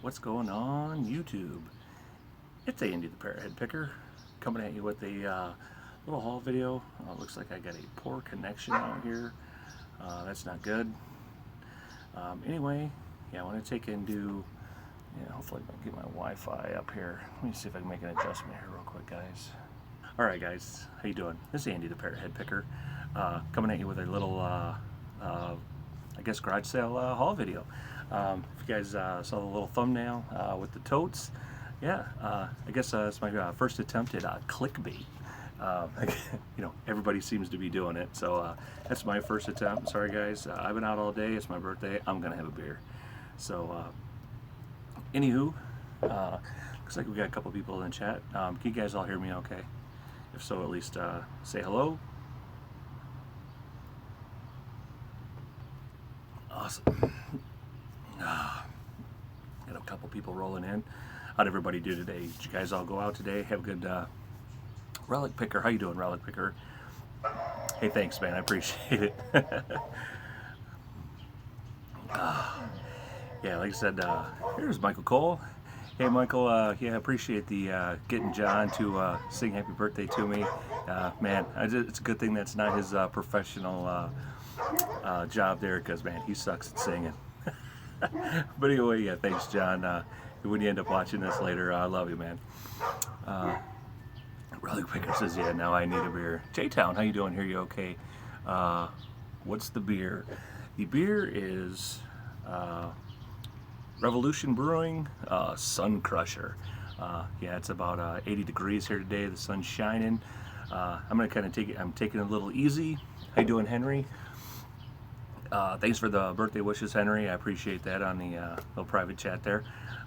What's going on YouTube? It's Andy the Parrot Head Picker coming at you with a little haul video. Looks like I got a poor connection out here. That's not good. Anyway, yeah, I want to take and do, hopefully I can get my Wi-Fi up here. Let me see if I can make an adjustment here real quick, guys. Alright guys, how you doing? This is Andy the Parrot Head Picker coming at you with a little, I guess, garage sale haul video. If you guys saw the little thumbnail with the totes, yeah, I guess it's my first attempt at clickbait. Everybody seems to be doing it, so that's my first attempt. Sorry guys, I've been out all day. It's my birthday. I'm gonna have a beer. So, anywho, looks like we got a couple people in the chat. Can you guys all hear me okay? If so, at least say hello. Awesome. Got a couple people rolling in. How'd everybody do today? Did you guys all go out today? Have a good Relic Picker. How you doing, Relic Picker? Hey, thanks, man. I appreciate it. Yeah, like I said, here's Michael Cole. Hey, Michael. Yeah, I appreciate the getting John to sing happy birthday to me. Man, it's a good thing that's not his professional job there, because man, he sucks at singing. But anyway, yeah, thanks, John. When you end up watching this later, I love you, man. Relic Picker says, yeah, now I need a beer. J-Town, how you doing here? You okay? What's the beer? The beer is Revolution Brewing Sun Crusher. Yeah, it's about 80 degrees here today. The sun's shining. I'm gonna kind of take it. I'm taking it a little easy. How you doing, Henry? Thanks for the birthday wishes, Henry. I appreciate that on the little private chat there.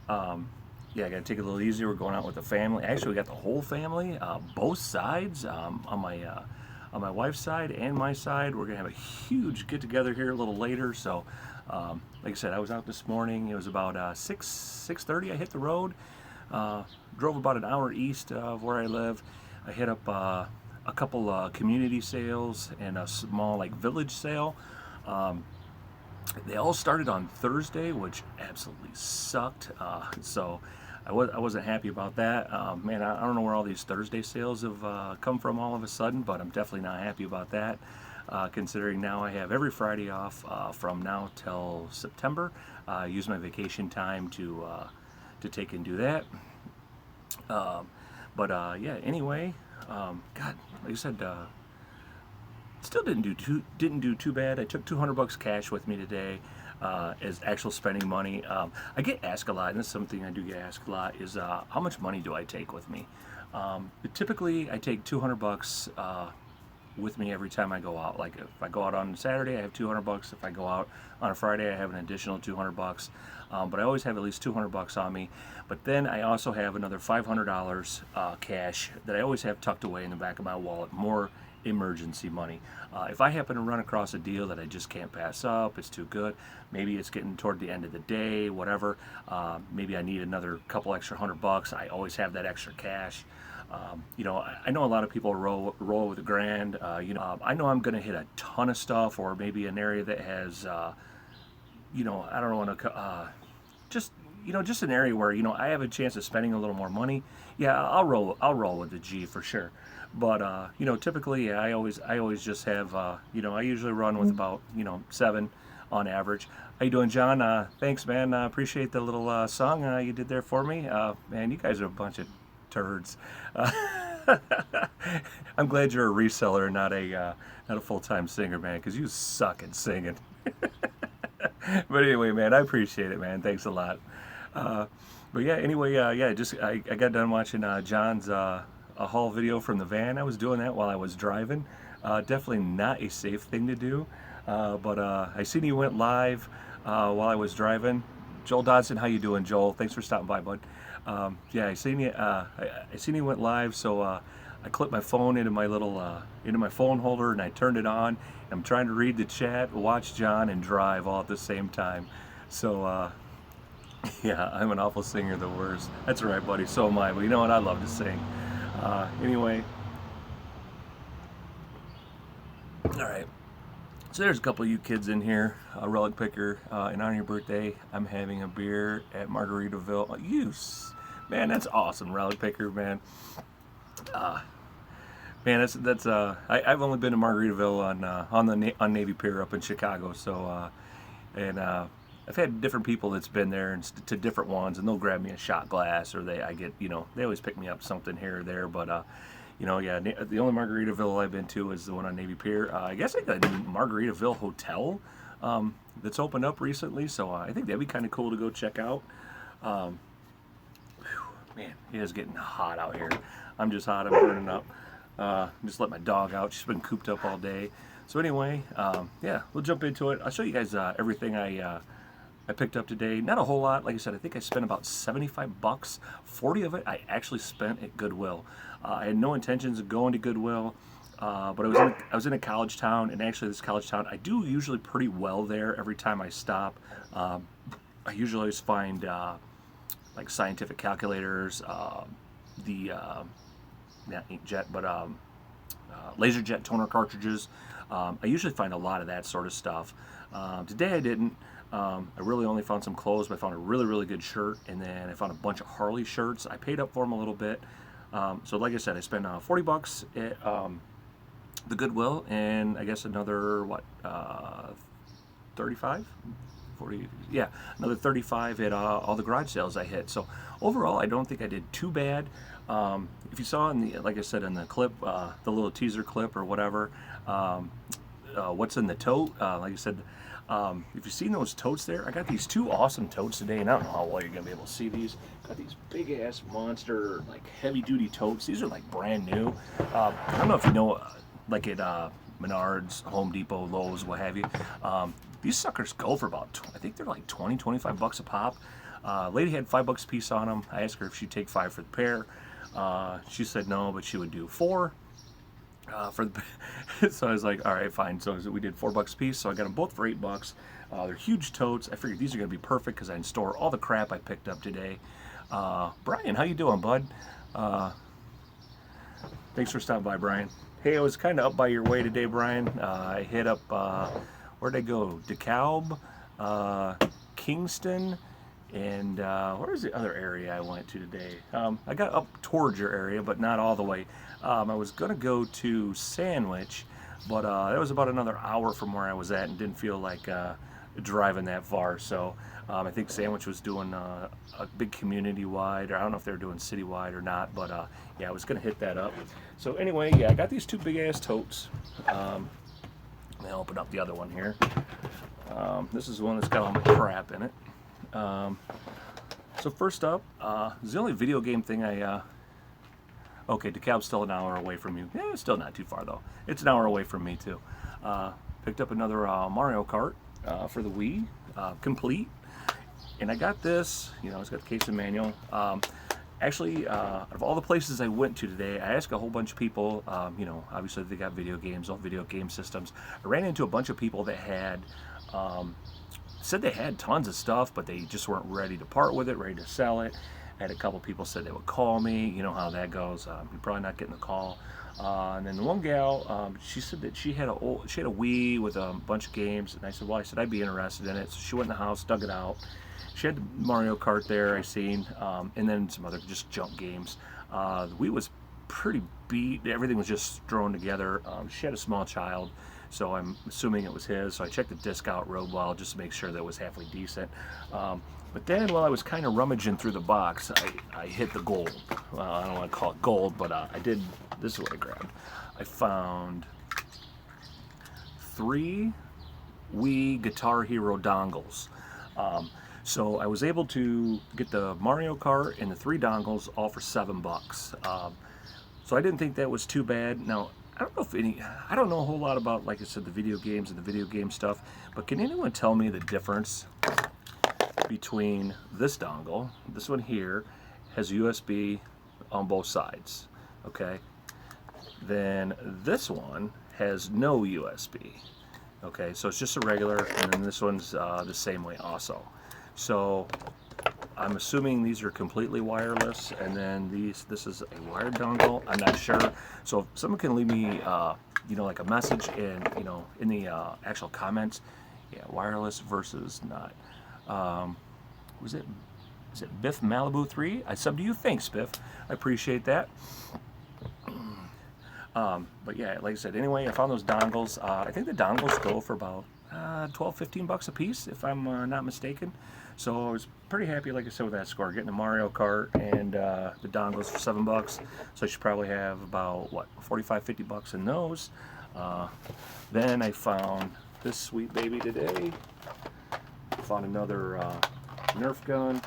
Yeah, I gotta take it a little easier. We're going out with the family. Actually, we got the whole family, both sides. On my wife's side and my side, we're gonna have a huge get together here a little later. So, like I said, I was out this morning. It was about 6:30. I hit the road. Drove about an hour east of where I live. I hit up a couple community sales and a small village sale. They all started on Thursday, which absolutely sucked. So I wasn't happy about that. Man, I don't know where all these Thursday sales have come from all of a sudden, but I'm definitely not happy about that. Considering now I have every Friday off from now till September. Use my vacation time to take and do that. Yeah. Anyway, God, like I said. Still didn't do too bad. I took $200 cash with me today as actual spending money. I get asked a lot, and this is something I do get asked a lot, is how much money do I take with me? Typically, I take $200 with me every time I go out. Like if I go out on Saturday, I have $200. If I go out on a Friday, I have an additional $200. But I always have at least $200 on me. But then I also have another $500 cash that I always have tucked away in the back of my wallet. More emergency money. If I happen to run across a deal that I just can't pass up, it's too good, maybe it's getting toward the end of the day, whatever, maybe I need another couple extra $100, I always have that extra cash. I know a lot of people roll with $1,000. I know I'm going to hit a ton of stuff, or maybe an area that has, I don't want to, just an area where I have a chance of spending a little more money. Yeah, I'll roll with the G for sure. But typically, yeah, I always just have, I usually run with about 7 on average. How you doing, John? Thanks, man. Appreciate the little song you did there for me. Man, you guys are a bunch of turds. I'm glad you're a reseller, not a full-time singer, man, because you suck at singing. But anyway, man, I appreciate it, man. Thanks a lot. But yeah, anyway, yeah, I got done watching John's a haul video from the van. I was doing that while I was driving. Definitely not a safe thing to do. But I seen he went live while I was driving. Joel Dodson, how you doing, Joel? Thanks for stopping by, bud. Yeah, I seen he went live, so I clipped my phone into my little into my phone holder, and I turned it on. I'm trying to read the chat, watch John, and drive all at the same time. So yeah, I'm an awful singer, the worst. That's right, buddy. So am I. But you know what? I love to sing. Anyway, all right. So there's a couple of you kids in here, Relic Picker, and on your birthday, I'm having a beer at Margaritaville. Man, that's awesome, Relic Picker, man. Man, I've only been to Margaritaville on Navy Pier up in Chicago, so and I've had different people that's been there and to different ones, and they'll grab me a shot glass, or they always pick me up something here or there, but yeah, the only Margaritaville I've been to is the one on Navy Pier. I guess I got a new Margaritaville hotel that's opened up recently, so I think that'd be kind of cool to go check out. Man, it is getting hot out here. I'm just hot. I'm burning up. Just let my dog out. She's been cooped up all day. So anyway, yeah, we'll jump into it. I'll show you guys everything I picked up today. Not a whole lot. Like I said, I think I spent about 75 bucks. 40 of it I actually spent at Goodwill. I had no intentions of going to Goodwill, but I was in a college town, and actually this college town, I do usually pretty well there every time I stop. I usually always find like scientific calculators, not inkjet, but laser jet toner cartridges. I usually find a lot of that sort of stuff. Today I didn't. I really only found some clothes, but I found a really good shirt, and then I found a bunch of Harley shirts. I paid up for them a little bit. So like I said, I spent 40 bucks at the Goodwill, and I guess another, 35? 40, yeah, another 35 at all the garage sales I hit. So overall, I don't think I did too bad. If you saw like I said in the clip, the little teaser clip or whatever, what's in the tote, like I said, if you've seen those totes there, I got these two awesome totes today, and I don't know how well you're gonna be able to see these. Got these big ass monster, like heavy duty totes. These are like brand new. I don't know if you know, like at Menards, Home Depot, Lowe's, what have you. These suckers go for about, I think they're like 20, 25 bucks a pop. Lady had $5 a piece on them. I asked her if she'd take 5 for the pair. She said no, but she would do 4. So I was like, all right, fine. So we did $4 a piece. So I got them both for $8. They're huge totes. I figured these are gonna be perfect because I can store all the crap I picked up today. Brian, how you doing, bud? Thanks for stopping by, Brian. Hey, I was kind of up by your way today, Brian. I hit up, where'd I go? DeKalb, Kingston, and where's the other area I went to today? I got up towards your area, but not all the way. I was gonna go to Sandwich, but that was about another hour from where I was at, and didn't feel like driving that far. So I think Sandwich was doing a big community-wide, or I don't know if they were doing city-wide or not, but yeah, I was gonna hit that up. So anyway, yeah, I got these two big-ass totes. Let me open up the other one here. This is the one that's got all my crap in it. So first up, this is the only video game thing okay, DeKalb's still an hour away from you. Yeah, it's still not too far though. It's an hour away from me too. Picked up another Mario Kart for the Wii, complete. And I got this, it's got the case and manual. Actually, out of all the places I went to today, I asked a whole bunch of people, obviously they got video games, all video game systems. I ran into a bunch of people that had, said they had tons of stuff, but they just weren't ready to part with it, ready to sell it. I had a couple people said they would call me. You know how that goes. You're probably not getting the call. And then the one gal, she said that she had a Wii with a bunch of games, and I said, well, I'd be interested in it. So she went in the house, dug it out. She had the Mario Kart there, I seen, and then some other just junk games. The Wii was pretty beat. Everything was just thrown together. She had a small child, so I'm assuming it was his. So I checked the disc out real well just to make sure that it was halfway decent. But then while I was kind of rummaging through the box, I hit the gold. Well, I don't want to call it gold, but I did. This is what I grabbed. I found 3 Wii Guitar Hero dongles. So I was able to get the Mario Kart and the 3 dongles all for $7. So I didn't think that was too bad. Now, I don't know a whole lot about, like I said, the video games and the video game stuff, but can anyone tell me the difference between this dongle, this one here, has USB on both sides, okay? Then this one has no USB, okay? So it's just a regular, and then this one's the same way also. So I'm assuming these are completely wireless, and then this is a wired dongle. I'm not sure. So if someone can leave me like a message in the actual comments. Yeah, wireless versus not. Was it? Is it Biff Malibu 3? I subbed to you. Thanks, Biff. I appreciate that. But yeah, like I said, anyway, I found those dongles. I think the dongles go for about 12, 15 bucks a piece, if I'm not mistaken. So I was pretty happy, like I said, with that score. Getting a Mario Kart and the dongles for 7 bucks. So I should probably have about, what, 45, 50 bucks in those. Then I found this sweet baby today. Found another Nerf gun,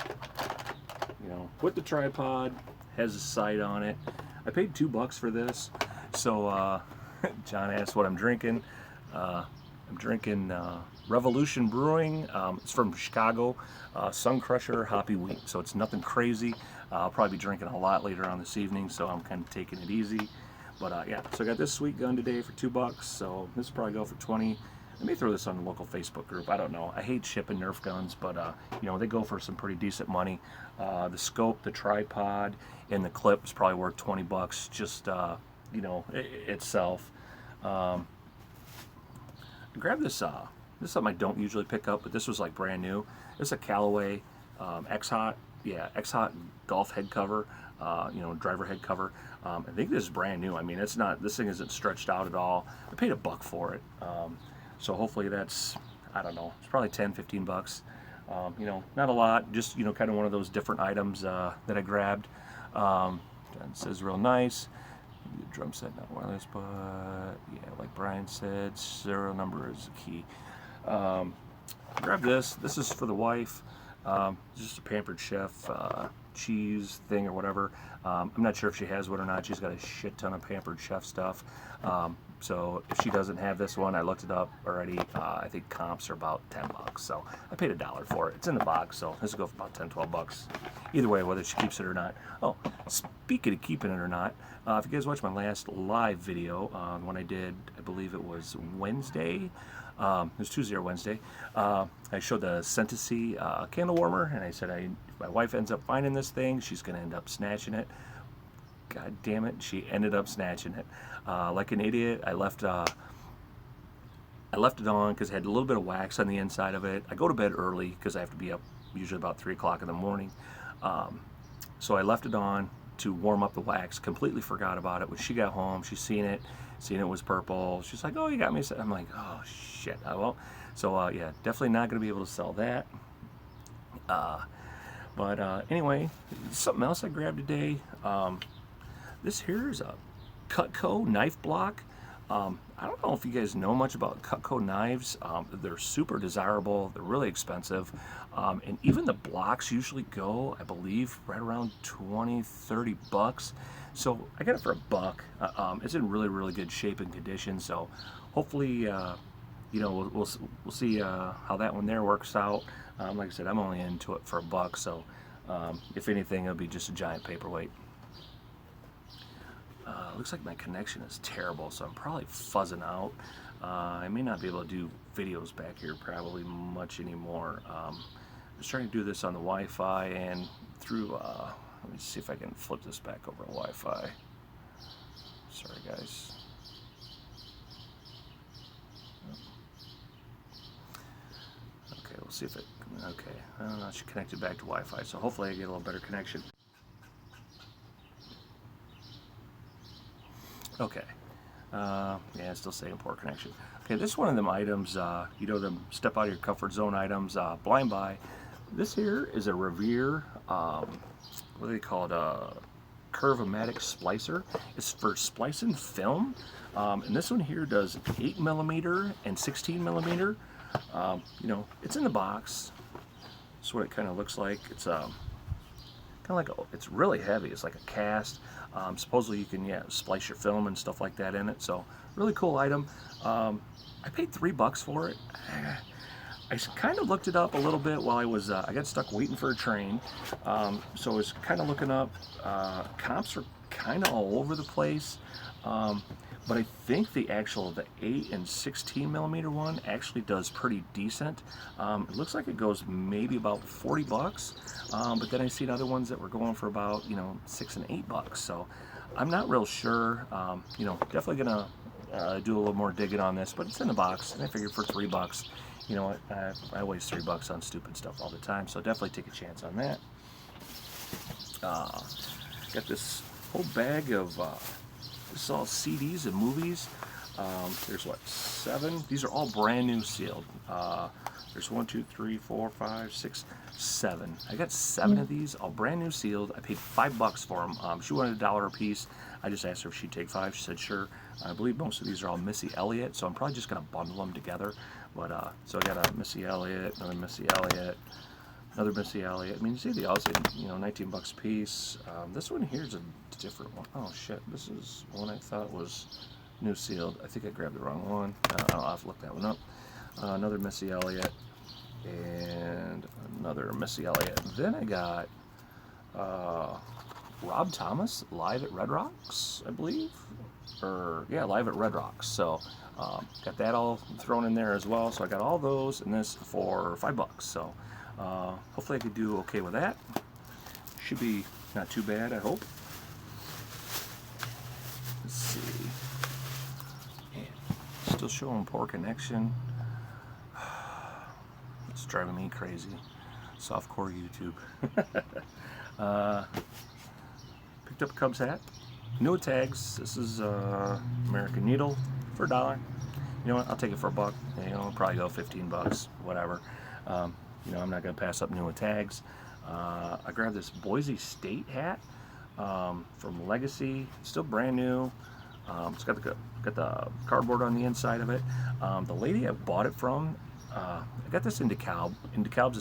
with the tripod, has a sight on it. I paid $2 for this. So John asked what I'm drinking. I'm drinking Revolution Brewing. It's from Chicago. Sun Crusher Hoppy Wheat. So it's nothing crazy. I'll probably be drinking a lot later on this evening, so I'm kind of taking it easy. But yeah, so I got this sweet gun today for $2. So this will probably go for 20. Let me throw this on the local Facebook group. I don't know. I hate shipping Nerf guns, but they go for some pretty decent money. The scope, the tripod, and the clip is probably worth 20 bucks. Just itself. I grabbed this. This is something I don't usually pick up, but this was like brand new. It's a Callaway X-Hot, X-Hot golf head cover. Driver head cover. I think this is brand new. I mean, it's not. This thing isn't stretched out at all. I paid $1 for it. So hopefully that's, I don't know, it's probably 10, 15 bucks. Not a lot, just, kind of one of those different items that I grabbed. It says real nice. The drum set, not wireless, but yeah, like Brian said, serial number is key. Grab this. This is for the wife. Just a Pampered Chef cheese thing or whatever. I'm not sure if she has one or not. She's got a shit ton of Pampered Chef stuff. So if she doesn't have this one, I looked it up already. I think comps are about 10 bucks. So I paid $1 for it. It's in the box, so this will go for about 10, 12 bucks. Either way, whether she keeps it or not. Oh, speaking of keeping it or not, if you guys watched my last live video, when I did, I believe it was Wednesday. It was Tuesday or Wednesday. I showed the Sentency candle warmer, and I said if my wife ends up finding this thing, she's going to end up snatching it. God damn it, she ended up snatching it. Like an idiot, I left it on because it had a little bit of wax on the inside of it. I go to bed early because I have to be up usually about 3 o'clock in the morning. So I left it on to warm up the wax. Completely forgot about it. When she got home, she's seen it was purple. She's like, "Oh, you got me." I'm like, "Oh shit, I will." So yeah, definitely not going to be able to sell that. But anyway, something else I grabbed today. This here is a Cutco knife block. I don't know if you guys know much about Cutco knives. They're super desirable. They're really expensive. And even the blocks usually go, I believe, right around 20, 30 bucks. So I got it for $1. It's in really, really good shape and condition. So hopefully, we'll see how that one there works out. Like I said, I'm only into it for $1. So if anything, it'll be just a giant paperweight. Looks like my connection is terrible, so I'm probably fuzzing out. I may not be able to do videos back here probably much anymore. I'm just trying to do this on the Wi-Fi and through, let me see if I can flip this back over to Wi-Fi. Sorry guys. Okay, we'll see if it, okay, I don't know, I should connect it back to Wi-Fi, so hopefully I get a little better connection. Okay, yeah, it's still saying poor connection. Okay, this is one of them items, them step out of your comfort zone items, blind buy. This here is a Revere, what do they call it, Curve-O-Matic splicer. It's for splicing film, and this one here does 8mm and 16mm. It's in the box. That's what it kind of looks like. It's kind of like it's really heavy. It's like a cast. Supposedly you can splice your film and stuff like that in it. So really cool item. I paid $3 for it. I kind of looked it up a little bit while I was I got stuck waiting for a train. So I was kind of looking up. Comps are kind of all over the place. But I think the 8 and 16mm one actually does pretty decent. It looks like it goes maybe about $40, but then I seen other ones that were going for about $6 and $8. So I'm not real sure. Definitely gonna do a little more digging on this, but it's in the box, and I figured for $3, you know what, I waste $3 on stupid stuff all the time, so definitely take a chance on that. Got this whole bag of this is all CDs and movies. There's what, 7? These are all brand new sealed. There's 1, 2, 3, 4, 5, 6, 7. I got 7 of these, all brand new sealed. I paid $5 for them. She wanted $1 a piece. I just asked her if she'd take 5. She said sure. I believe most of these are all Missy Elliott, so I'm probably just gonna bundle them together. But so I got a Missy Elliott, another Missy Elliott, another Missy Elliott. I mean, you see the all, you know, $19 a piece. This one here is a different one. Oh shit, this is one I thought was new sealed. I think I grabbed the wrong one. I'll have to look that one up. Another Missy Elliott and another Missy Elliott. Then I got Rob Thomas live at Red Rocks, I believe, or yeah, live at Red Rocks. So got that all thrown in there as well. So I got all those and this for $5. So hopefully I could do okay with that. Should be not too bad, I hope. Let's see. Yeah, still showing poor connection. It's driving me crazy. Softcore YouTube. Picked up a Cubs hat. No tags. This is American Needle for $1. You know what? I'll take it for $1. You know, I'll probably go $15, whatever. You know, I'm not gonna pass up new with tags. I grabbed this Boise State hat from Legacy. Still brand new. It's got the cardboard on the inside of it. The lady I bought it from, I got this in DeKalb. And DeKalb's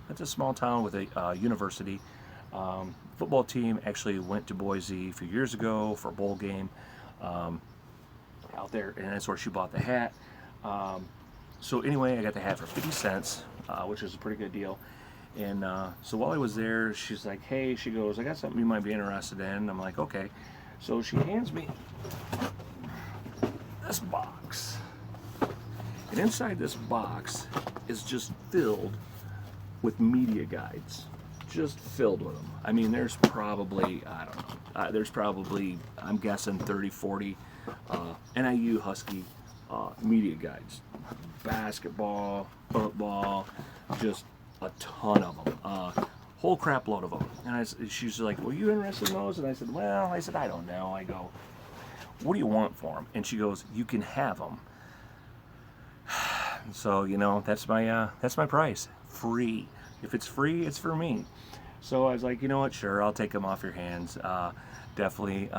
it's a small town with a university. Football team actually went to Boise a few years ago for a bowl game out there, and that's where she bought the hat. So anyway, I got the hat for 50 cents, which is a pretty good deal. And so while I was there, she's like, hey, she goes, I got something you might be interested in. I'm like, okay. So she hands me this box. And inside this box is just filled with media guides. Just filled with them. I mean, there's probably, I don't know, there's probably, I'm guessing 30, 40 NIU Husky media guides. Basketball, football, just a ton of them. Whole crap load of them. And she's like, were you interested in those? And I said, well, I don't know. I go, what do you want for them? And she goes, you can have them. So, you know, that's my price. Free. If it's free, it's for me. So I was like, you know what, sure, I'll take them off your hands. Definitely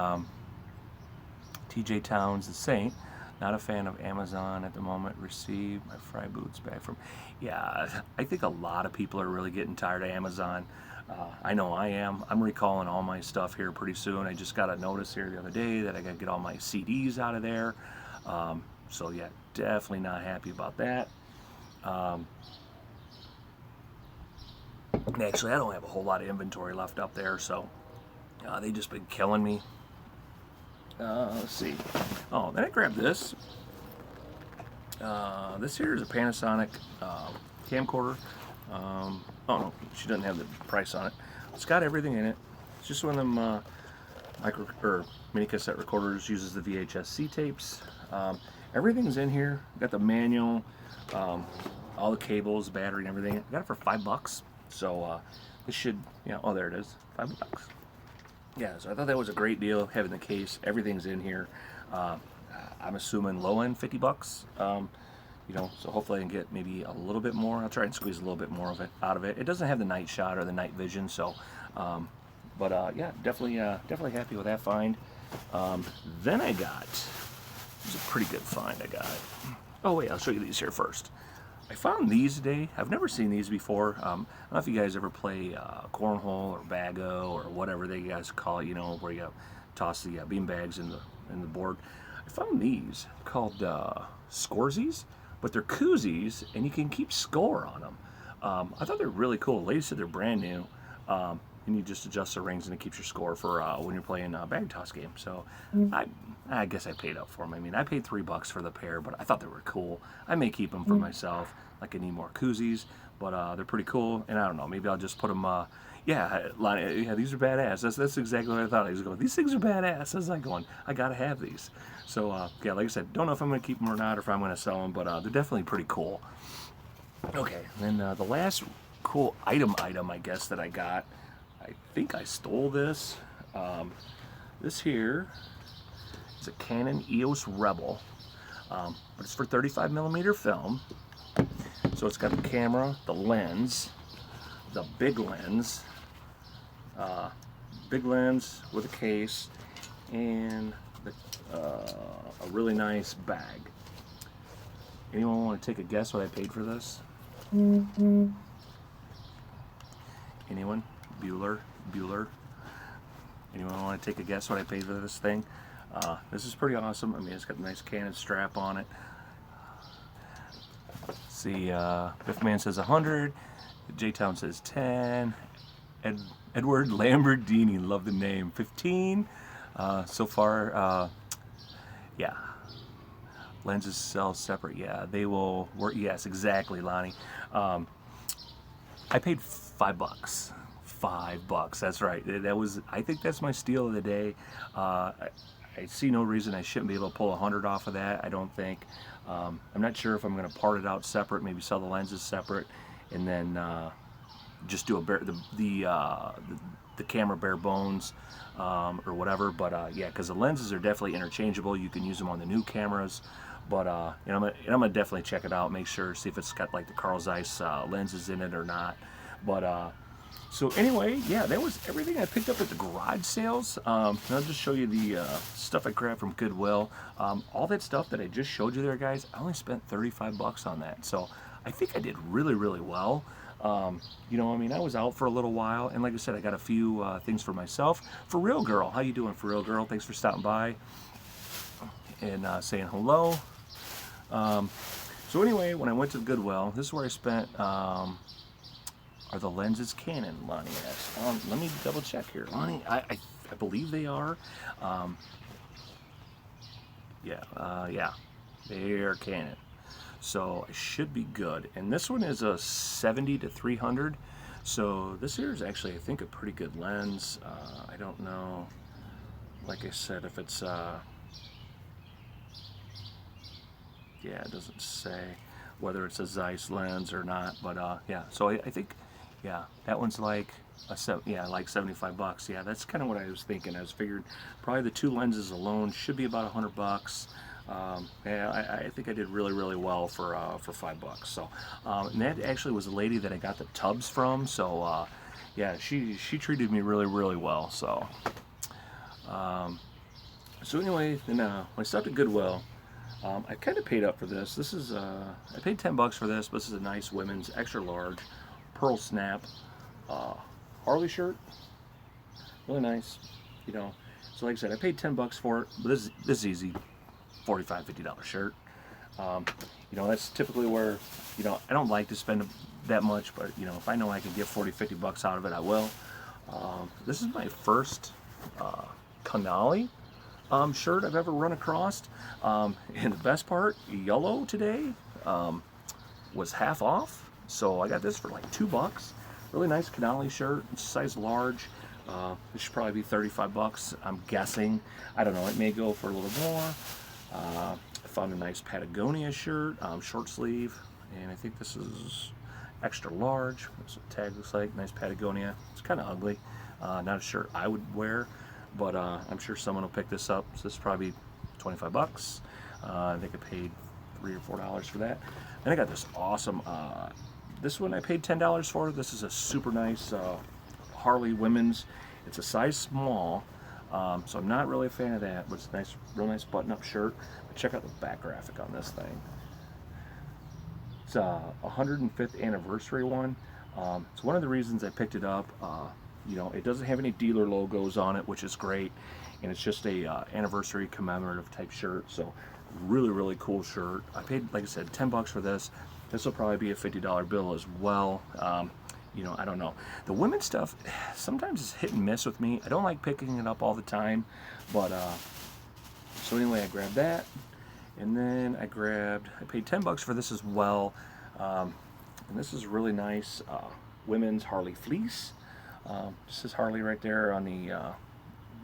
TJ Towns, the Saint. Not a fan of Amazon at the moment. Received my fry boots back from... Yeah, I think a lot of people are really getting tired of Amazon. I know I am. I'm recalling all my stuff here pretty soon. I just got a notice here the other day that I got to get all my CDs out of there. So yeah, definitely not happy about that. And actually, I don't have a whole lot of inventory left up there, so they just been killing me. Let's see. Oh, then I grabbed this. This here is a Panasonic camcorder. Oh no, she doesn't have the price on it. It's got everything in it. It's just one of them mini cassette recorders. Uses the VHS-C tapes. Everything's in here. Got the manual, all the cables, battery, and everything. I got it for $5. So this should, you know, oh, there it is, $5. Yeah, so I thought that was a great deal, having the case. Everything's in here. I'm assuming low end $50. You know, so hopefully I can get maybe a little bit more. I'll try and squeeze a little bit more of it out of it. It doesn't have the night shot or the night vision, so yeah, definitely happy with that find. Then I got, this is a pretty good find I got. Oh wait, I'll show you these here first. I found these today. I've never seen these before. I don't know if you guys ever play cornhole or bago or whatever they guys call it, you know, where you toss the bean bags in the board. I found these called Scoresies, but they're koozies, and you can keep score on them. I thought they're really cool. The lady said they're brand new. You and you just adjust the rings and it keeps your score for when you're playing a bag toss game. So I guess I paid up for them. I mean, I paid $3 for the pair, but I thought they were cool. I may keep them for myself. Like I need more koozies, but they're pretty cool. And I don't know, maybe I'll just put them. Yeah, Lonnie, yeah, these are badass. That's exactly what I thought. I was going, these things are badass. I was like going, I gotta have these. So yeah, like I said, don't know if I'm gonna keep them or not, or if I'm gonna sell them, but they're definitely pretty cool. Okay, and then the last cool item, I guess, that I got, I think I stole this. This here is a Canon EOS Rebel, but it's for 35mm film. So it's got the camera, the lens, the big lens with a case, and a really nice bag. Anyone want to take a guess what I paid for this? Anyone? Bueller? Anyone want to take a guess what I paid for this thing? This is pretty awesome. I mean, it's got a nice Canon strap on it. See, Biffman says 100. J-Town says 10. Edward Lamborghini, love the name, 15. So far, yeah. Lenses sell separate. Yeah, they will work. Yes, exactly, Lonnie. I paid $5. $5. That's right. That was. I think that's my steal of the day. I see no reason I shouldn't be able to pull 100 off of that. I don't think. I'm not sure if I'm going to part it out separate. Maybe sell the lenses separate, and then just do the camera bare bones or whatever. But yeah, because the lenses are definitely interchangeable. You can use them on the new cameras. But you know, I'm gonna definitely check it out, make sure, see if it's got like the Carl Zeiss lenses in it or not. But so anyway, yeah, that was everything I picked up at the garage sales. I'll just show you the stuff I grabbed from Goodwill. All that stuff that I just showed you there, guys, I only spent $35 on that. So I think I did really, really well. You know, I mean, I was out for a little while, and like I said, I got a few things for myself. For Real Girl, how you doing, For Real Girl? Thanks for stopping by and saying hello. So anyway, when I went to Goodwill, this is where I spent. Are the lenses Canon, Lonnie asked? Let me double check here, Lonnie. I believe they are. Yeah, they are Canon. So I should be good. And this one is a 70-300. So this here is actually, I think, a pretty good lens. I don't know, like I said, if it's yeah, it doesn't say whether it's a Zeiss lens or not, but yeah, so I think, yeah, that one's like like $75. Yeah, that's kind of what I was thinking. I was figured probably the two lenses alone should be about $100. Yeah, I think I did really, really well for $5. So, and that actually was a lady that I got the tubs from. So, yeah, she treated me really, really well. So, so anyway, then when I stopped at Goodwill, I kind of paid up for this. This is I paid $10 for this. But this is a nice women's extra large pearl snap Harley shirt. Really nice, you know. So like I said, I paid $10 for it. But this is easy. $45, $50 shirt. You know, that's typically where, you know, I don't like to spend that much, but you know, if I know I can get 40, $50 out of it, I will. This is my first Canali shirt I've ever run across. And the best part, yellow today was half off, so I got this for like $2. Really nice Canali shirt, size large. This should probably be $35, I'm guessing. I don't know, it may go for a little more. I found a nice Patagonia shirt, short sleeve, and I think this is extra large. That's what the tag looks like. Nice Patagonia. It's kind of ugly. Not a shirt I would wear, but I'm sure someone will pick this up. So this is probably $25. I think I paid $3 or $4 for that. And I got this awesome. This one I paid $10 for. This is a super nice Harley women's. It's a size small. So I'm not really a fan of that, but it's a nice, real nice button-up shirt. But check out the back graphic on this thing. It's a 105th anniversary one. It's one of the reasons I picked it up. You know, it doesn't have any dealer logos on it, which is great, and it's just a anniversary commemorative type shirt. So really, really cool shirt. I paid, like I said, $10 for this. This will probably be a $50 bill as well. I don't know. The women's stuff sometimes is hit and miss with me. I don't like picking it up all the time, but so anyway, I grabbed that, and then I paid $10 for this as well, and this is really nice women's Harley fleece. This is Harley right there on the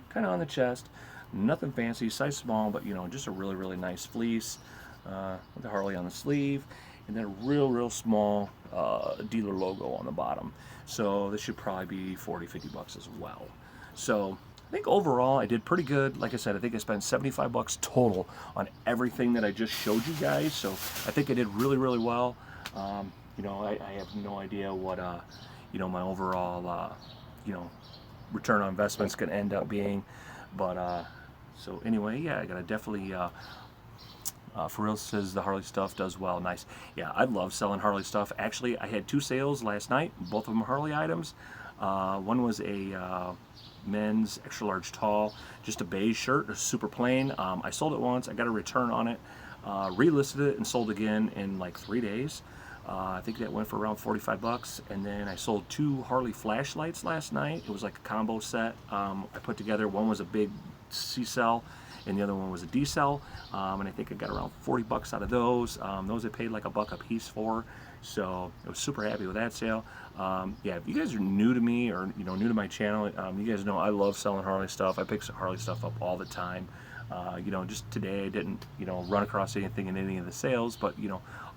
kind of on the chest. Nothing fancy, size small, but just a really nice fleece with the Harley on the sleeve, and then a real small dealer logo on the bottom. So this should probably be 40-50 bucks as well. So I think overall I did pretty good. Like I said, I think I spent 75 bucks total on everything that I just showed you guys. So I think I did really well. I have no idea what my overall return on investment's going to end up being, but so anyway, yeah, I gotta definitely for real says the Harley stuff does well. Nice. Yeah, I love selling Harley stuff. Actually, I had 2 sales last night, both of them Harley items. One was a men's extra large tall, just a beige shirt, super plain. I sold it once, I got a return on it, relisted it and sold again in like 3 days. I think that went for around 45 bucks. And then I sold 2 Harley flashlights last night. It was like a combo set I put together. One was a big C-cell and the other one was a D-cell, and I think I got around 40 bucks out of those. Those I paid like $1 a piece for, so I was super happy with that sale. Yeah, if you guys are new to me or new to my channel, you guys know I love selling Harley stuff. I pick Harley stuff up all the time. Just today I didn't run across anything in any of the sales, but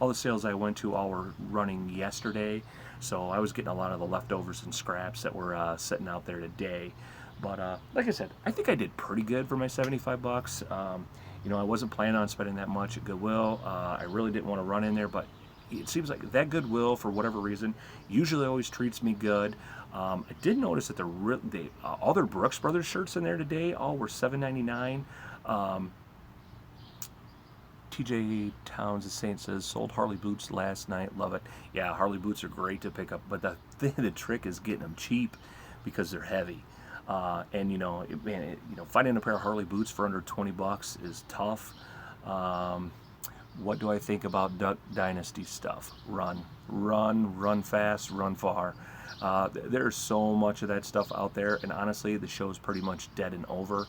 all the sales I went to all were running yesterday, so I was getting a lot of the leftovers and scraps that were sitting out there today. But like I said, I think I did pretty good for my 75 bucks. I wasn't planning on spending that much at Goodwill. I really didn't want to run in there, but it seems like that Goodwill, for whatever reason, usually always treats me good. I did notice that all their Brooks Brothers shirts in there today all were $7.99. TJ Towns, the Saint says, sold Harley boots last night. Love it. Yeah, Harley boots are great to pick up, but the trick is getting them cheap because they're heavy. And finding a pair of Harley boots for under 20 bucks is tough. What do I think about Duck Dynasty stuff? Run fast, run far. There's so much of that stuff out there, and honestly, the show's pretty much dead and over.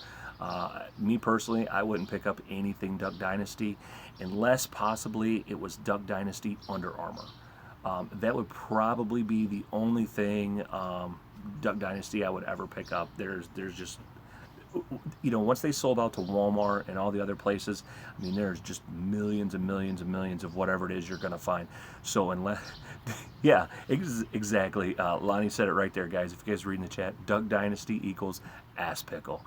Me personally, I wouldn't pick up anything Duck Dynasty unless possibly it was Duck Dynasty Under Armour. That would probably be the only thing Duck Dynasty I would ever pick up. There's just once they sold out to Walmart and all the other places, I mean, there's just millions and millions and millions of whatever it is you're gonna find. So unless yeah, exactly, Lonnie said it right there, guys. If you guys read in the chat, Duck Dynasty equals ass pickle,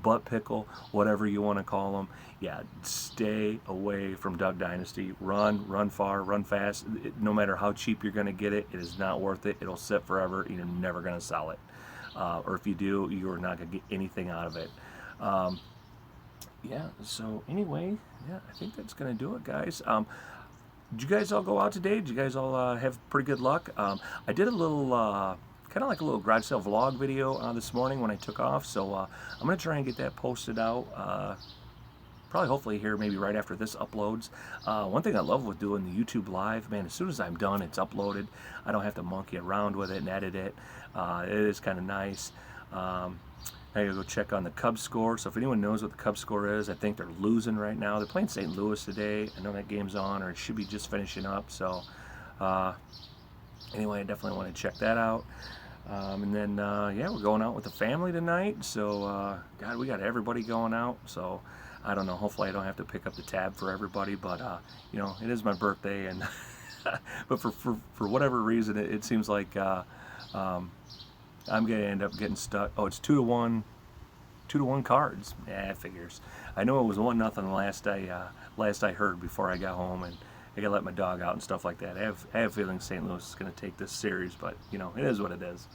butt pickle, whatever you want to call them. Yeah, stay away from Duck Dynasty. Run far, run fast. No matter how cheap you're going to get it, it is not worth it. It'll sit forever. You're never going to sell it. Or if you do, you're not going to get anything out of it. Yeah, so anyway, yeah, I think that's going to do it, guys. Did you guys all go out today? Did you guys all have pretty good luck? I did a little, kind of like a little garage sale vlog video this morning when I took off, so I'm going to try and get that posted out. Probably hopefully here maybe right after this uploads. One thing I love with doing the YouTube live, man, as soon as I'm done, it's uploaded. I don't have to monkey around with it and edit it. It is kind of nice. I gotta go check on the Cubs score. So if anyone knows what the Cubs score is, I think they're losing right now. They're playing St. Louis today. I know that game's on, or it should be just finishing up. So anyway, I definitely want to check that out. And then yeah, we're going out with the family tonight. So God, we got everybody going out. So I don't know. Hopefully, I don't have to pick up the tab for everybody. But it is my birthday, and but for whatever reason, it seems like I'm gonna end up getting stuck. Oh, it's 2-1 cards. Yeah, it figures. I know it was 1-0 last I heard before I got home, and I gotta let my dog out and stuff like that. I have a feeling St. Louis is gonna take this series, but it is what it is.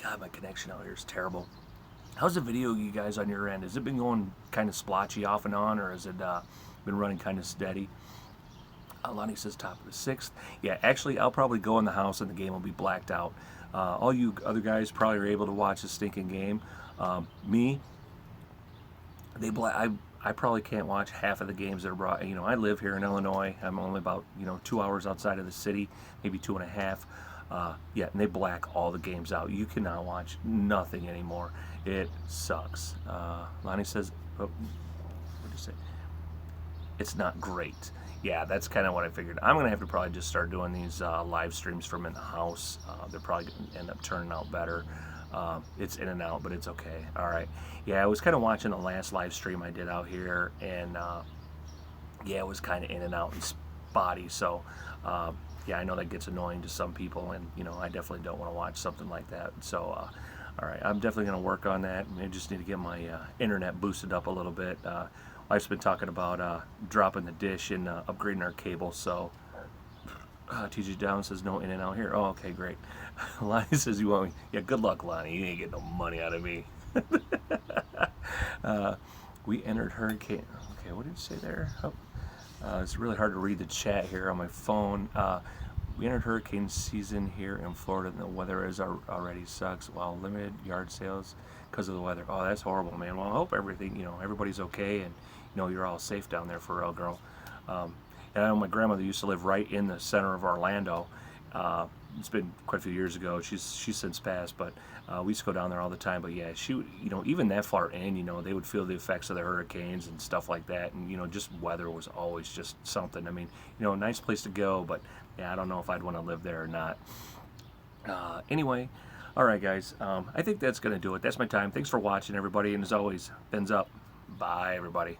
God, my connection out here is terrible. How's the video, you guys, on your end? Has it been going kind of splotchy off and on, or has it been running kind of steady? Lonnie says top of the 6th. Yeah, actually, I'll probably go in the house and the game will be blacked out. All you other guys probably are able to watch the stinking game. Me, I I probably can't watch half of the games that are brought. You know, I live here in Illinois. I'm only about 2 hours outside of the city, maybe 2.5. Yeah, and they black all the games out. You cannot watch nothing anymore. It sucks. Lonnie says, oh, what did you say? It's not great. Yeah, that's kind of what I figured. I'm gonna have to probably just start doing these live streams from in the house. They're probably gonna end up turning out better. It's in and out, but it's okay. All right. Yeah, I was kind of watching the last live stream I did out here, and yeah, it was kind of in and out and spotty. So yeah, I know that gets annoying to some people, and I definitely don't want to watch something like that. So all right, I'm definitely going to work on that. I just need to get my internet boosted up a little bit. Wife's been talking about dropping the dish and upgrading our cable. So TJ Down says no in and out here. Oh, okay, great. Lonnie says you want me. Yeah, good luck, Lonnie. You ain't getting no money out of me. We entered hurricane. Okay, what did it say there? Oh, it's really hard to read the chat here on my phone. We entered hurricane season here in Florida, and the weather already sucks. Wow, limited yard sales because of the weather. Oh, that's horrible, man. Well, I hope everybody's okay, and you're all safe down there for real, girl. And I know my grandmother used to live right in the center of Orlando. It's been quite a few years ago. She's since passed, but we used to go down there all the time. But yeah, she, even that far in, they would feel the effects of the hurricanes and stuff like that. And just weather was always just something. I mean, a nice place to go, but yeah, I don't know if I'd want to live there or not. Anyway, all right, guys. I think that's gonna do it. That's my time. Thanks for watching, everybody. And as always, fins up. Bye, everybody.